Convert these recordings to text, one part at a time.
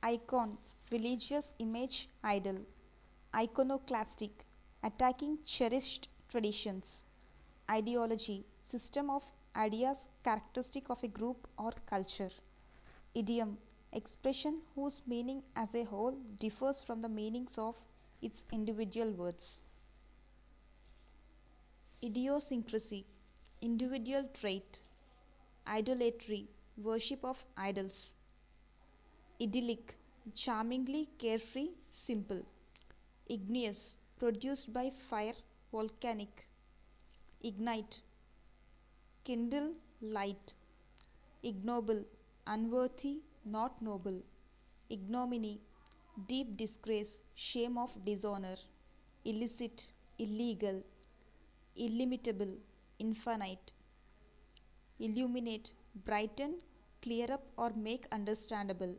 icon, religious image, idol, iconoclastic, attacking cherished traditions, ideology, system of ideas characteristic of a group or culture, idiom, expression whose meaning as a whole differs from the meanings of its individual words. Idiosyncrasy, individual trait, idolatry, worship of idols, idyllic, charmingly carefree, simple, igneous, produced by fire, volcanic, ignite, kindle, light, ignoble, unworthy, not noble, ignominy, deep disgrace, shame of dishonor, illicit, illegal, illimitable, infinite, illuminate, brighten, clear up or make understandable,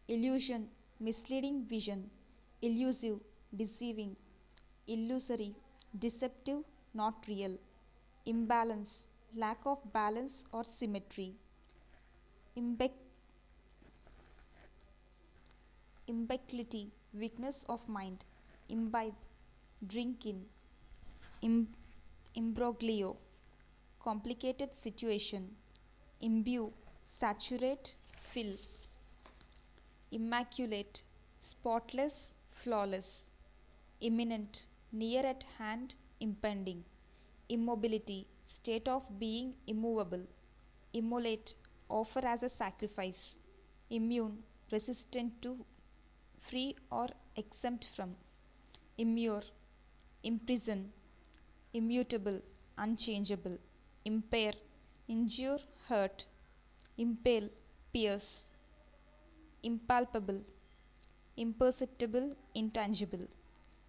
illusion, misleading vision, illusive, deceiving, illusory, deceptive, not real, imbalance, lack of balance or symmetry, imbec- imbecility, weakness of mind, imbibe, drink in, Im- imbroglio, complicated situation, imbue, saturate, fill, immaculate, spotless, flawless, imminent, near at hand, impending, immobility, state of being immovable, immolate, offer as a sacrifice, immune, resistant to, free or exempt from, immure, imprison, immutable, unchangeable, impair, injure, hurt, impale, pierce, impalpable, imperceptible, intangible,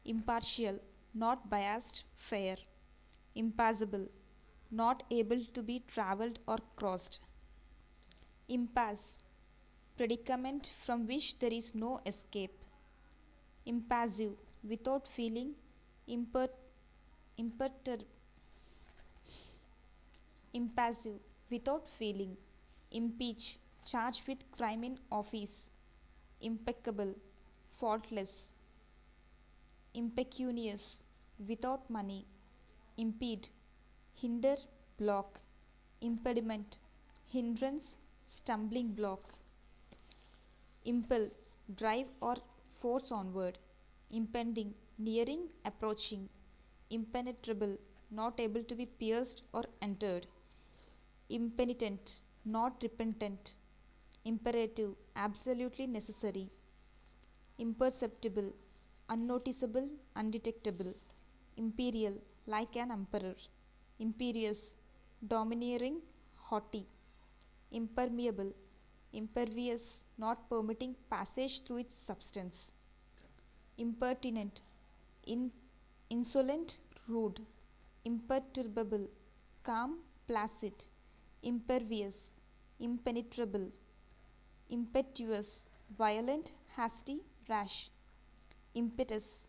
impartial, not biased, fair, impassable, not able to be travelled or crossed, impasse, predicament from which there is no escape, impassive, without feeling, imper, imperter, impassive, without feeling, impeach, charged with crime in office, impeccable, faultless, impecunious, without money, impede, hinder, block, impediment, hindrance, stumbling block, impel, drive or force onward, impending, nearing, approaching, impenetrable, not able to be pierced or entered, impenitent, not repentant, imperative, absolutely necessary, imperceptible, unnoticeable, undetectable, imperial, like an emperor, imperious, domineering, haughty, impermeable, impervious, not permitting passage through its substance, impertinent, insolent, rude, imperturbable, calm, placid, impervious, impenetrable, impetuous, violent, hasty, rash, impetus,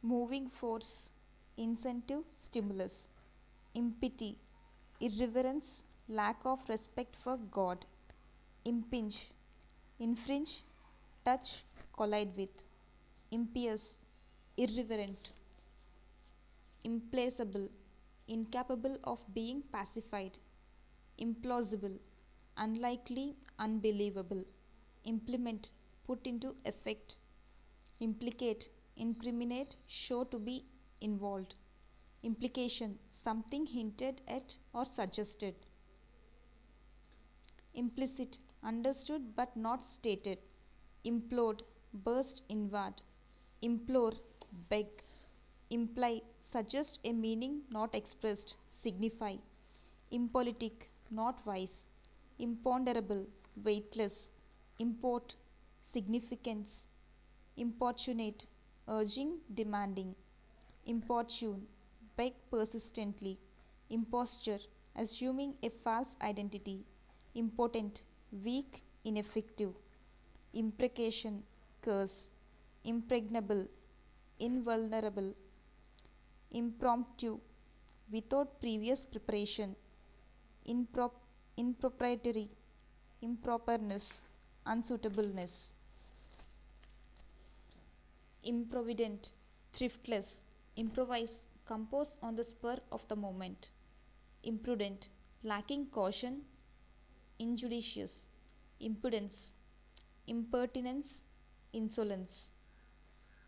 moving force, incentive, stimulus, impity, irreverence, lack of respect for God, impinge, infringe, touch, collide with, impious, irreverent, implacable, incapable of being pacified, implausible, unlikely, unbelievable, implement, put into effect, implicate, incriminate, show to be involved, implication, something hinted at or suggested, implicit, understood but not stated, implode, burst inward, implore, beg, imply, suggest a meaning not expressed, signify, impolitic, not wise, imponderable, weightless, import, significance, importunate, urging, demanding, importune, beg persistently, imposture, assuming a false identity, impotent, weak, ineffective, imprecation, curse, impregnable, invulnerable, impromptu, without previous preparation, impropriety, improperness, unsuitableness. improvident, thriftless, improvise, compose on the spur of the moment, imprudent, lacking caution, injudicious, impudence, impertinence, insolence,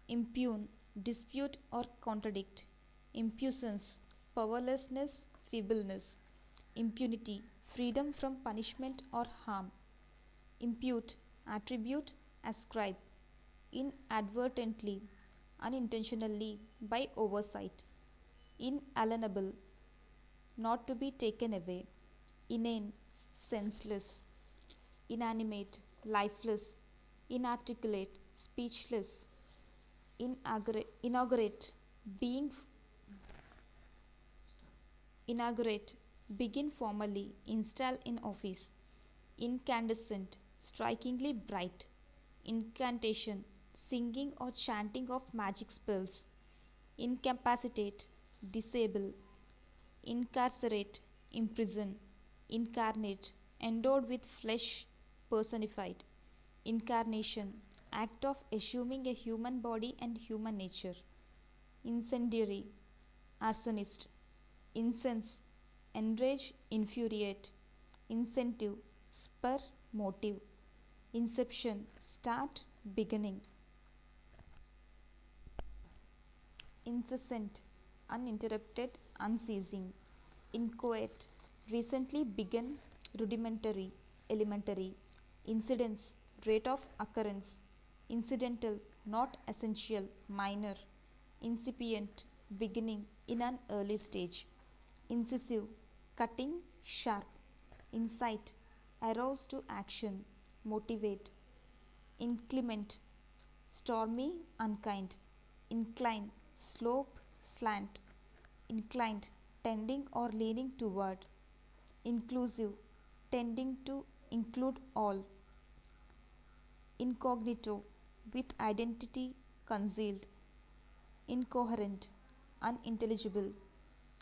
impugn, dispute or contradict, impuissance, powerlessness, feebleness, impunity, freedom from punishment or harm, impute, attribute, ascribe, inadvertently, unintentionally, by oversight, inalienable, not to be taken away, inane, senseless, inanimate, lifeless, inarticulate, speechless, inaugurate, being inaugurate, begin formally, install in office, incandescent, strikingly bright, incantation, singing or chanting of magic spells, incapacitate, disable, incarcerate, imprison, incarnate, endowed with flesh, personified, incarnation, act of assuming a human body and human nature, incendiary, arsonist, incense, enrage, infuriate, incentive, spur, motive, inception, start, beginning, incessant, uninterrupted, unceasing, inchoate, recently begun, rudimentary, elementary, incidence, rate of occurrence, incidental, not essential, minor, incipient, beginning, in an early stage, incisive, cutting, sharp, incite, arouse to action, motivate, inclement, stormy, unkind, incline, slope, slant, inclined, tending or leaning toward, inclusive, tending to include all, incognito, with identity concealed, incoherent, unintelligible,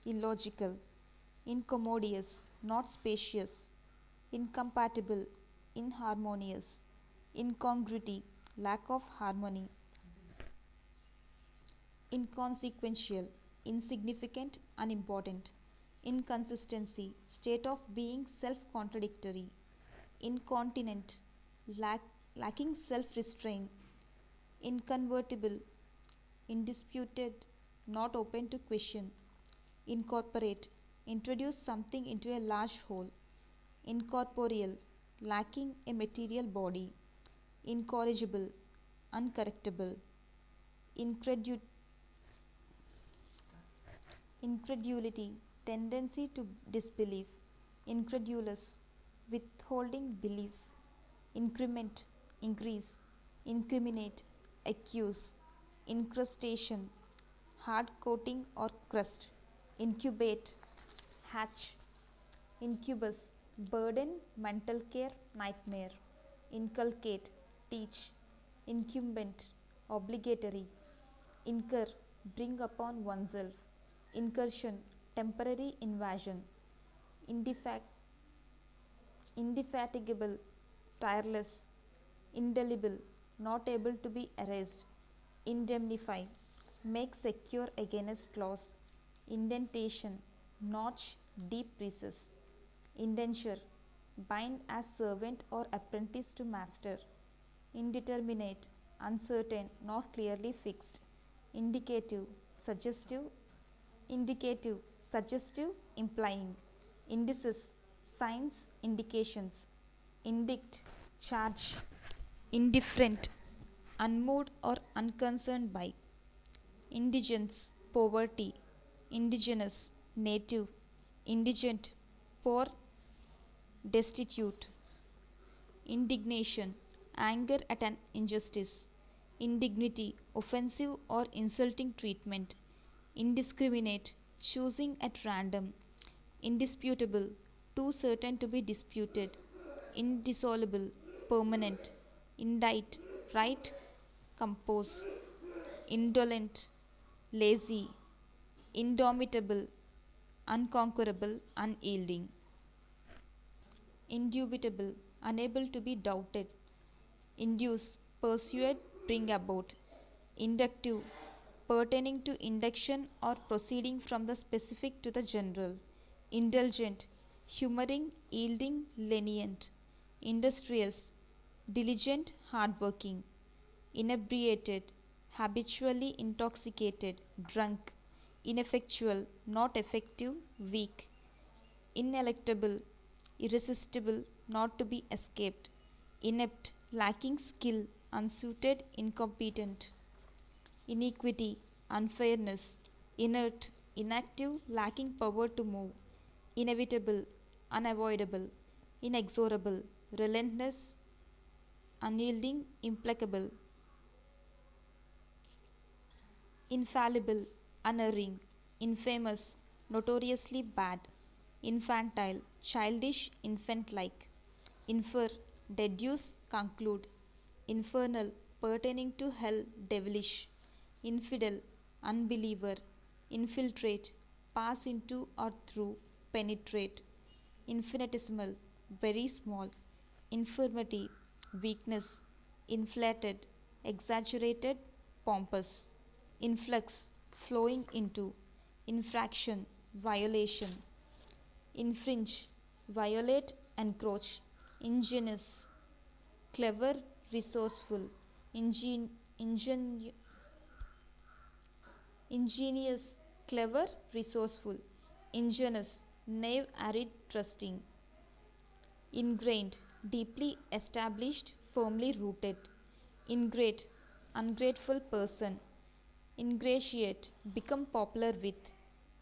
illogical, incommodious, not spacious, incompatible, inharmonious, incongruity, lack of harmony, inconsequential, insignificant, unimportant, inconsistency, state of being self contradictory, incontinent, lacking self restraint, inconvertible, indisputed, not open to question, incorporate, introduce something into a large whole, incorporeal, lacking a material body, incorrigible, uncorrectable, incredu- incredulity, tendency to disbelief, incredulous, withholding belief, increment, increase, incriminate, accuse, incrustation, hard coating or crust, incubate, hatch, incubus, burden, mental care, nightmare, inculcate, teach, incumbent, obligatory, incur, bring upon oneself, incursion, temporary invasion, indefatigable, tireless, indelible, not able to be erased, indemnify, make secure against loss, indentation, notch, deep recess, indenture, bind as servant or apprentice to master, indeterminate, uncertain, not clearly fixed, indicative, suggestive, indicative, suggestive, implying, indices, signs, indications, indict, charge, indifferent, unmoved or unconcerned by, indigence, poverty, indigenous, native, indigent, poor, destitute, indignation, anger at an injustice, indignity, offensive or insulting treatment, indiscriminate, choosing at random, indisputable, too certain to be disputed, indissoluble, permanent, indict, write, compose, indolent, lazy, indomitable, unconquerable, unyielding, indubitable, unable to be doubted, induce, persuade, bring about, Inductive, pertaining to induction or proceeding from the specific to the general. Indulgent, humoring, yielding, lenient. Industrious, diligent, hardworking. Inebriated, habitually intoxicated, drunk. Ineffectual, not effective, weak. Ineluctable, irresistible, not to be escaped. Inept, lacking skill, unsuited, incompetent. Iniquity, unfairness. Inert, inactive, lacking power to move. Inevitable, unavoidable. Inexorable, relentless, unyielding, implacable. Infallible, unerring. Infamous, notoriously bad. Infantile, childish, infant like. Infer, deduce, conclude. Infernal, pertaining to hell, devilish. Infidel, unbeliever. Infiltrate, pass into or through, penetrate. Infinitesimal, very small. Infirmity, weakness. Inflated, exaggerated, pompous. Influx, flowing into. Infraction, violation. Infringe, violate, encroach. Ingenious, clever, resourceful. Ingen- ingenu- Ingenious, clever, resourceful. Ingenious, naive, arid, trusting. Ingrained, deeply established, firmly rooted. Ingrate, ungrateful person. Ingratiate, become popular with.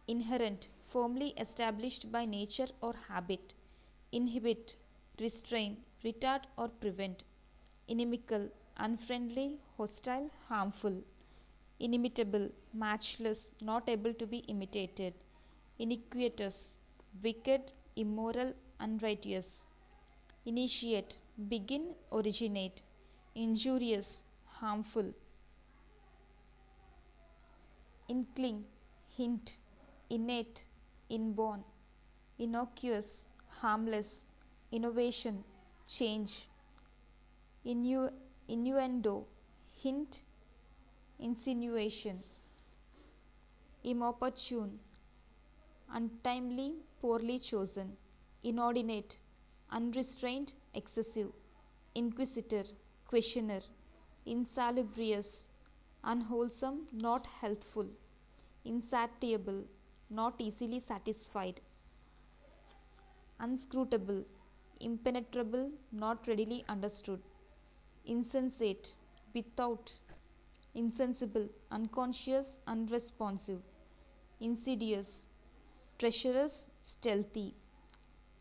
Inherent, firmly established by nature or habit. Inhibit, restrain, retard or prevent. Inimical, unfriendly, hostile, harmful. Inimitable, matchless, not able to be imitated. Iniquitous, wicked, immoral, unrighteous. Initiate, begin, originate. Injurious, harmful. Inkling, hint. Innate, inborn. Innocuous, harmless. Innovation, change. Innuendo, hint, insinuation. Inopportune, untimely, poorly chosen. Inordinate, unrestrained, excessive. Inquisitor, questioner. Insalubrious, unwholesome, not healthful. Insatiable, not easily satisfied. Unscrutable, impenetrable, not readily understood. Insensate, without. Insensible, unconscious, unresponsive. Insidious, treacherous, stealthy.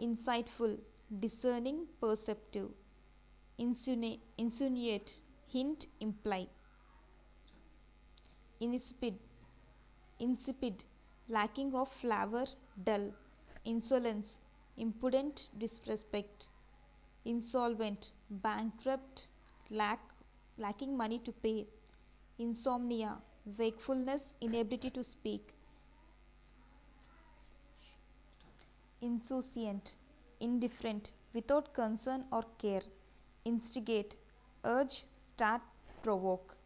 Insightful, discerning, perceptive. Insinuate, hint, imply. Insipid, insipid, lacking of flavor, dull. Insolence, impudent disrespect. Insolvent, bankrupt, lacking money to pay. Insomnia, wakefulness, inability to speak. Insouciant, indifferent, without concern or care. Instigate, urge, start, provoke.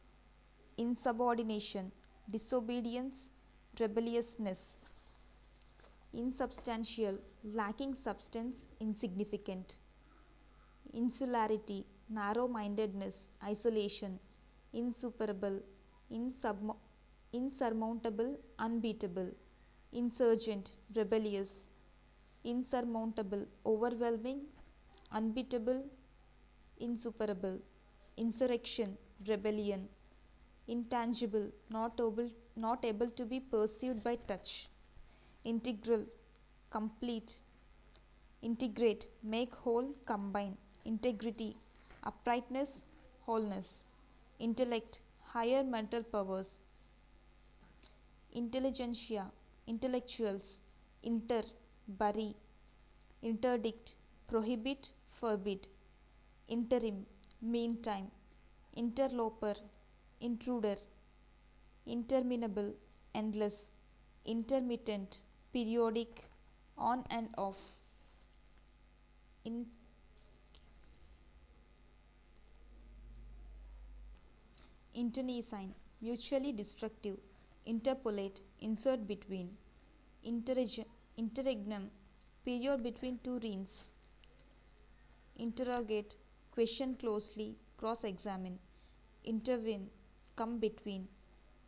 Insubordination, disobedience, rebelliousness. Insubstantial, lacking substance, insignificant. Insularity, narrow mindedness, isolation. Insuperable, insurmountable, unbeatable. Insurgent, rebellious. Insurmountable, overwhelming, unbeatable, insuperable. Insurrection, rebellion. Intangible, not able to be perceived by touch. Integral, complete. Integrate, make whole, combine. Integrity, uprightness, wholeness. Intellect, higher mental powers. Intelligentsia, intellectuals. Inter, bury. Interdict, prohibit, forbid. Interim, meantime. Interloper, intruder. Interminable, endless. Intermittent, periodic, on and off. In internecine, mutually destructive, interpolate, insert between, interregnum, period between two rings, interrogate, question closely, cross examine, intervene, come between,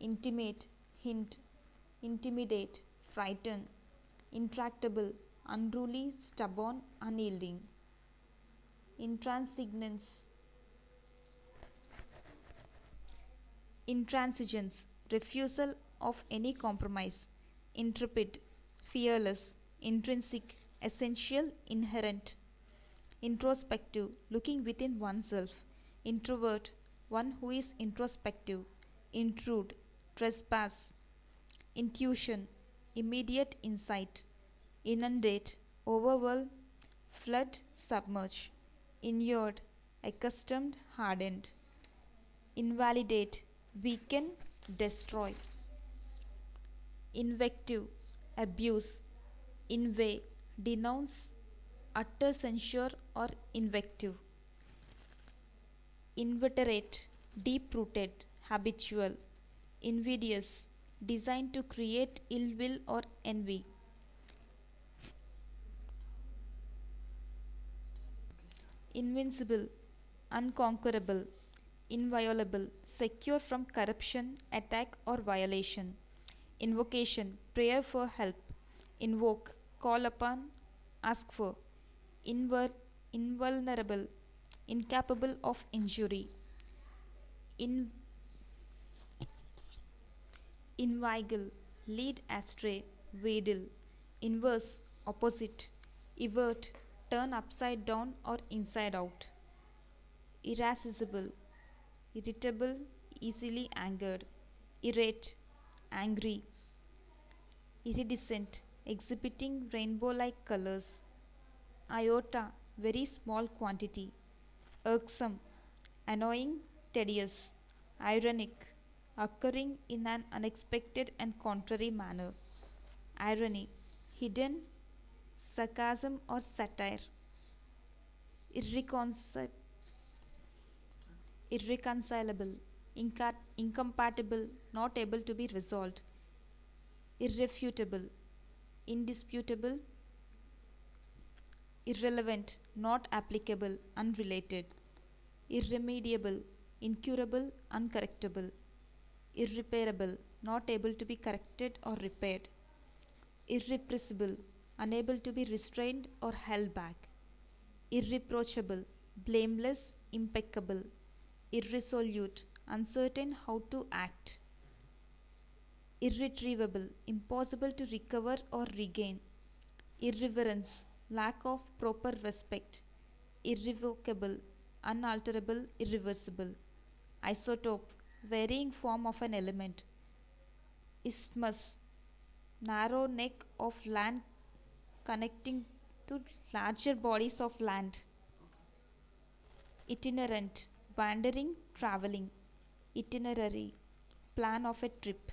intimate, hint, intimidate, frighten, intractable, unruly, stubborn, unyielding, intransigence, intransigence, refusal of any compromise, intrepid, fearless, intrinsic, essential, inherent, introspective, looking within oneself, introvert, one who is introspective, intrude, trespass, intuition, immediate insight, inundate, overwhelm, flood, submerge, inured, accustomed, hardened, invalidate, weaken, destroy, invective, abuse, inveigh, denounce, utter censure or invective, inveterate, deep rooted, habitual, invidious, designed to create ill will or envy, invincible, unconquerable, inviolable, secure from corruption, attack, or violation. Invocation, prayer for help. Invoke, call upon, ask for. Invulnerable, incapable of injury. In, inveigle, lead astray, wheedle. Inverse, opposite. Evert, turn upside down or inside out. Irascible, irritable, easily angered. Irate, angry. Iridescent, exhibiting rainbow like colors. Iota, very small quantity. Irksome, annoying, tedious. Ironic, occurring in an unexpected and contrary manner. Irony, hidden, sarcasm or satire. Irreconcilable, irreconcilable, incompatible, not able to be resolved. Irrefutable, indisputable, irrelevant, not applicable, unrelated. Irremediable, incurable, uncorrectable. Irreparable, not able to be corrected or repaired. Irrepressible, unable to be restrained or held back. Irreproachable, blameless, impeccable. Irresolute, uncertain how to act. Irretrievable, impossible to recover or regain. Irreverence, lack of proper respect. Irrevocable, unalterable, irreversible. Isotope, varying form of an element. Isthmus, narrow neck of land connecting to larger bodies of land. Itinerant, wandering, traveling. Itinerary, plan of a trip.